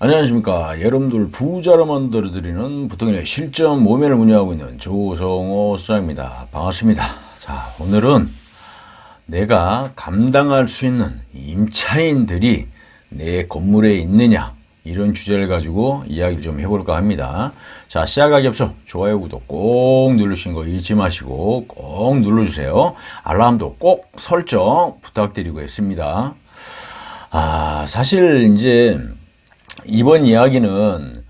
안녕하십니까. 여러분들 부자로 만들어드리는 부통인의 실전 모면을 운영하고 있는 조성호 수장입니다. 반갑습니다. 자, 오늘은 내가 감당할 수 있는 임차인들이 내 건물에 있느냐, 이런 주제를 가지고 이야기를 좀 해볼까 합니다. 자, 시작하기 앞서 좋아요, 구독 꼭 누르신 거 잊지 마시고 꼭 눌러주세요. 알람도 꼭 설정 부탁드리고 있습니다. 사실 이제 이번 이야기는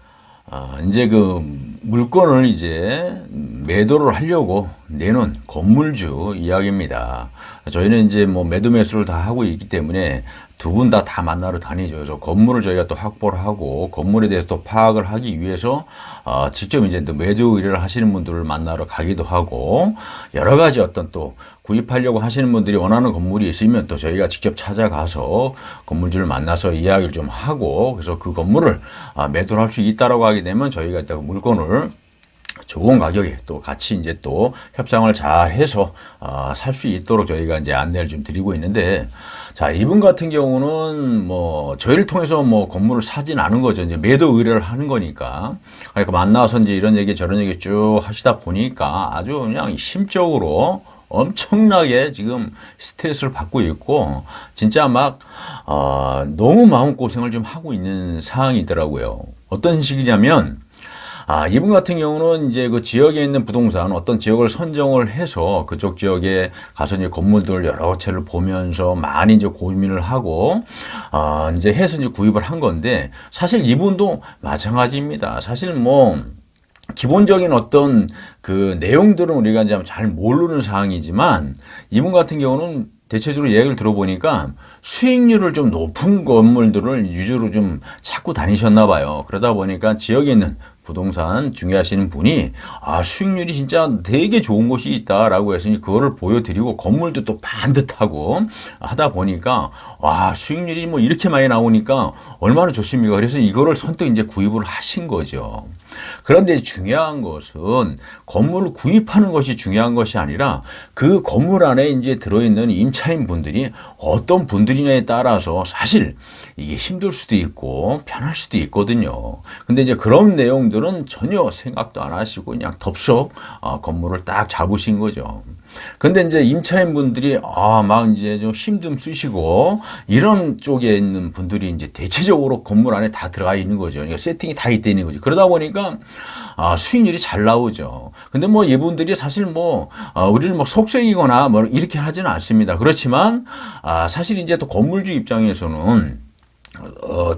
이제 그 물건을 이제 매도를 하려고 내놓은 건물주 이야기입니다. 저희는 이제 뭐 매도 매수를 다 하고 있기 때문에 두 분 다 만나러 다니죠. 그래서 건물을 저희가 또 확보를 하고 건물에 대해서 또 파악을 하기 위해서 직접 이제 또 매도 의뢰를 하시는 분들을 만나러 가기도 하고, 여러 가지 어떤 또 구입하려고 하시는 분들이 원하는 건물이 있으면 또 저희가 직접 찾아가서 건물주를 만나서 이야기를 좀 하고, 그래서 그 건물을 매도를 할 수 있다라고 하게 되면 저희가 일단 물건을 좋은 가격에 또 같이 이제 또 협상을 잘 해서 살 수 있도록 저희가 이제 안내를 좀 드리고 있는데, 자, 이분 같은 경우는 뭐 저희를 통해서 뭐 건물을 사진 않은 거죠. 이제 매도 의뢰를 하는 거니까. 그러니까 만나서 이제 이런 얘기 저런 얘기 쭉 하시다 보니까 아주 그냥 심적으로 엄청나게 지금 스트레스를 받고 있고, 진짜 막 너무 마음고생을 좀 하고 있는 상황이더라고요. 어떤 식이냐면, 이분 같은 경우는 이제 그 지역에 있는 부동산 어떤 지역을 선정을 해서 그쪽 지역에 가서 이제 건물들 여러 채를 보면서 많이 이제 고민을 하고, 이제 해서 이제 구입을 한 건데, 사실 이분도 마찬가지입니다. 사실 뭐, 기본적인 어떤 그 내용들은 우리가 이제 잘 모르는 사항이지만, 이분 같은 경우는 대체적으로 얘기를 들어보니까 수익률을 좀 높은 건물들을 위주로 좀 찾고 다니셨나 봐요. 그러다 보니까 지역에 있는 부동산 중개하시는 분이 수익률이 진짜 되게 좋은 곳이 있다라고 해서 그거를 보여드리고 건물도 또 반듯하고 하다 보니까 수익률이 뭐 이렇게 많이 나오니까 얼마나 좋습니까? 그래서 이거를 선뜻 이제 구입을 하신 거죠. 그런데 중요한 것은 건물을 구입하는 것이 중요한 것이 아니라 그 건물 안에 이제 들어있는 임차인 분들이 어떤 분들이냐에 따라서 사실 이게 힘들 수도 있고 편할 수도 있거든요. 근데 이제 그런 내용들은 전혀 생각도 안 하시고 그냥 덥석 건물을 딱 잡으신 거죠. 근데 이제 임차인 분들이 막 이제 좀 힘 좀 쓰시고 이런 쪽에 있는 분들이 이제 대체적으로 건물 안에 다 들어가 있는 거죠. 그러니까 세팅이 다 있다는 거죠. 그러다 보니까 수익률이 잘 나오죠. 근데 뭐 이분들이 사실 뭐 우리를 뭐 속색이거나 뭐 이렇게 하지는 않습니다. 그렇지만 사실 이제 또 건물주 입장에서는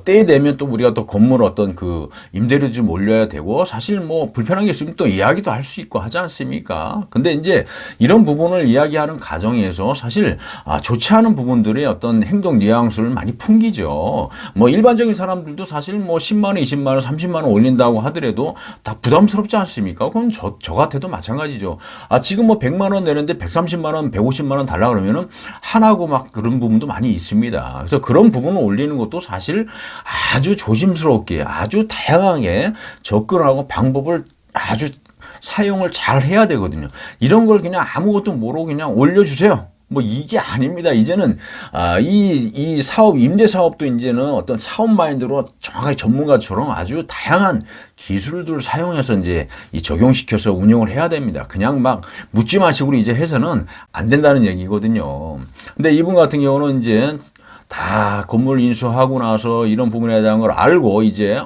때에 되면 또 우리가 또 건물 어떤 그 임대료 좀 올려야 되고, 사실 뭐 불편한 게 있으면 또 이야기도 할 수 있고 하지 않습니까? 근데 이제 이런 부분을 이야기하는 과정에서 사실 좋지 않은 부분들의 어떤 행동 뉘앙스를 많이 풍기죠. 뭐 일반적인 사람들도 사실 뭐 10만 원, 20만 원, 30만 원 올린다고 하더라도 다 부담스럽지 않습니까? 그건 저 같아도 마찬가지죠. 지금 뭐 100만 원 내는데 130만 원, 150만 원 달라 그러면은 하나고 막 그런 부분도 많이 있습니다. 그래서 그런 부분을 올리는 것도 사실 아주 조심스럽게 아주 다양하게 접근하고 방법을 아주 사용을 잘 해야 되거든요. 이런 걸 그냥 아무것도 모르고 그냥 올려주세요, 뭐 이게 아닙니다. 이제는 이 사업, 임대 사업도 이제는 어떤 사업 마인드로 정확하게 전문가처럼 아주 다양한 기술들을 사용해서 이제 적용시켜서 운영을 해야 됩니다. 그냥 막 묻지 마시고 이제 해서는 안 된다는 얘기거든요. 근데 이분 같은 경우는 이제 다 건물 인수하고 나서 이런 부분에 대한 걸 알고 이제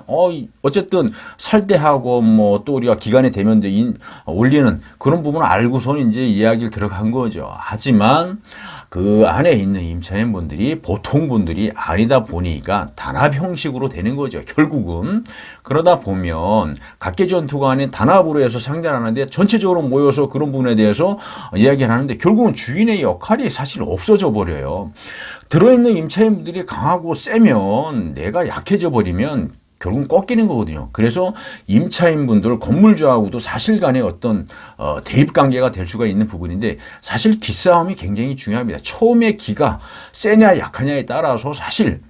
어쨌든 살 때 하고 뭐 또 우리가 기간이 되면 이제 올리는 그런 부분을 알고서는 이제 이야기를 들어간 거죠. 하지만 그 안에 있는 임차인분들이 보통 분들이 아니다 보니까 단합 형식으로 되는 거죠, 결국은. 그러다 보면 각계전투가 아닌 단합으로 해서 상대를 하는데 전체적으로 모여서 그런 부분에 대해서 이야기를 하는데 결국은 주인의 역할이 사실 없어져 버려요. 들어있는 임차인분들이 강하고 세면 내가 약해져 버리면 결국은 꺾이는 거거든요. 그래서 임차인분들, 건물주하고도 사실간의 어떤 대입관계가 될 수가 있는 부분인데, 사실 기싸움이 굉장히 중요합니다. 처음에 기가 세냐 약하냐에 따라서 사실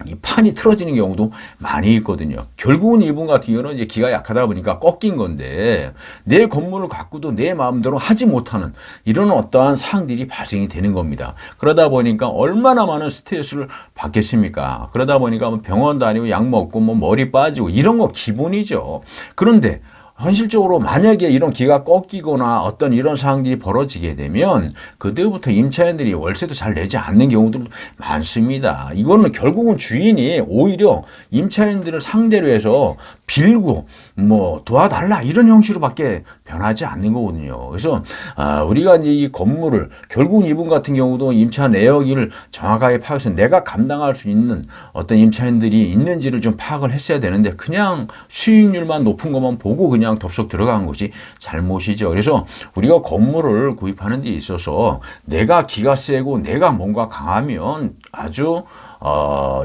이 판이 틀어지는 경우도 많이 있거든요. 결국은 이분 같은 경우는 이제 기가 약하다 보니까 꺾인 건데 내 건물을 갖고도 내 마음대로 하지 못하는 이런 어떠한 상황들이 발생이 되는 겁니다. 그러다 보니까 얼마나 많은 스트레스를 받겠습니까? 그러다 보니까 뭐 병원 다니고 약 먹고 뭐 머리 빠지고 이런 거 기본이죠. 그런데 현실적으로 만약에 이런 기가 꺾이거나 어떤 이런 상황들이 벌어지게 되면 그때부터 임차인들이 월세도 잘 내지 않는 경우도 많습니다. 이거는 결국은 주인이 오히려 임차인들을 상대로 해서 빌고 뭐 도와달라 이런 형식으로밖에 변하지 않는 거거든요. 그래서 우리가 이제 이 건물을 결국은 이분 같은 경우도 임차 내역을 정확하게 파악해서 내가 감당할 수 있는 어떤 임차인들이 있는지를 좀 파악을 했어야 되는데 그냥 수익률만 높은 것만 보고 그냥 덥석 들어간 것이 잘못이죠. 그래서 우리가 건물을 구입하는 데 있어서 내가 기가 세고 내가 뭔가 강하면 아주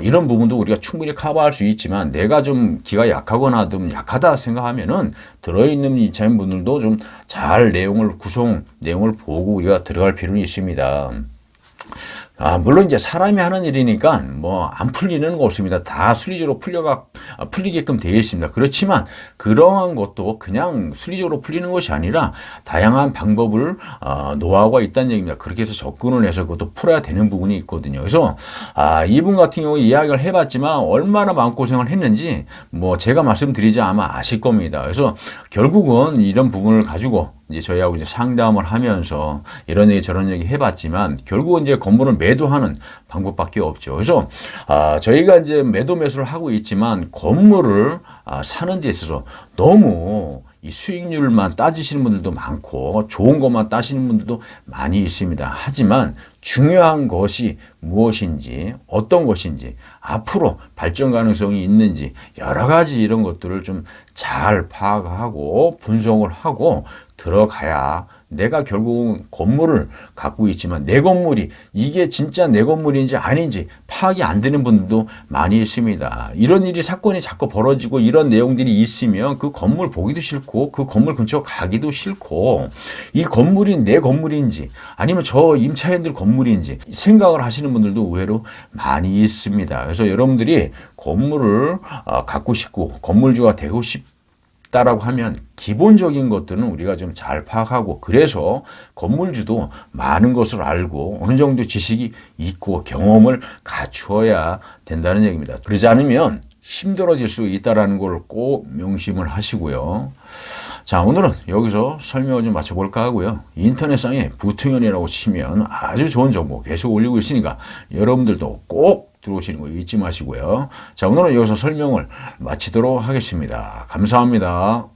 이런 부분도 우리가 충분히 커버할 수 있지만 내가 좀 기가 약하거나 좀 약하다 생각하면은 들어있는 임차인분들도 좀 잘 구성 내용을 보고 우리가 들어갈 필요는 있습니다. 물론 이제 사람이 하는 일이니까 뭐 안 풀리는 거 없습니다. 다 순리적으로 풀리게끔 되어 있습니다. 그렇지만 그러한 것도 그냥 순리적으로 풀리는 것이 아니라 다양한 방법을 노하우가 있다는 얘기입니다. 그렇게 해서 접근을 해서 그것도 풀어야 되는 부분이 있거든요. 그래서 이분 같은 경우 이야기를 해봤지만 얼마나 마음고생을 했는지 뭐 제가 말씀드리자 아마 아실 겁니다. 그래서 결국은 이런 부분을 가지고 이제 저희하고 이제 상담을 하면서 이런 얘기 저런 얘기 해봤지만 결국은 이제 건물을 매도하는 방법밖에 없죠. 그래서 저희가 이제 매수를 하고 있지만 건물을 사는 데 있어서 너무 이 수익률만 따지시는 분들도 많고 좋은 것만 따지는 분들도 많이 있습니다. 하지만 중요한 것이 무엇인지 어떤 것인지 앞으로 발전 가능성이 있는지 여러 가지 이런 것들을 좀 잘 파악하고 분석을 하고 들어가야 내가 결국은 건물을 갖고 있지만 내 건물이 이게 진짜 내 건물인지 아닌지 파악이 안 되는 분들도 많이 있습니다. 이런 일이 사건이 자꾸 벌어지고 이런 내용들이 있으면 그 건물 보기도 싫고 그 건물 근처 가기도 싫고 이 건물이 내 건물인지 아니면 저 임차인들 건물인지 생각을 하시는 분들도 의외로 많이 있습니다. 그래서 여러분들이 건물을 갖고 싶고 건물주가 되고 싶다라고 하면 기본적인 것들은 우리가 좀 잘 파악하고 그래서 건물주도 많은 것을 알고 어느 정도 지식이 있고 경험을 갖추어야 된다는 얘기입니다. 그러지 않으면 힘들어질 수 있다는 걸 꼭 명심을 하시고요. 자, 오늘은 여기서 설명을 좀 마쳐볼까 하고요. 인터넷상에 부통연이라고 치면 아주 좋은 정보 계속 올리고 있으니까 여러분들도 꼭 들어오시는 거 잊지 마시고요. 자, 오늘은 여기서 설명을 마치도록 하겠습니다. 감사합니다.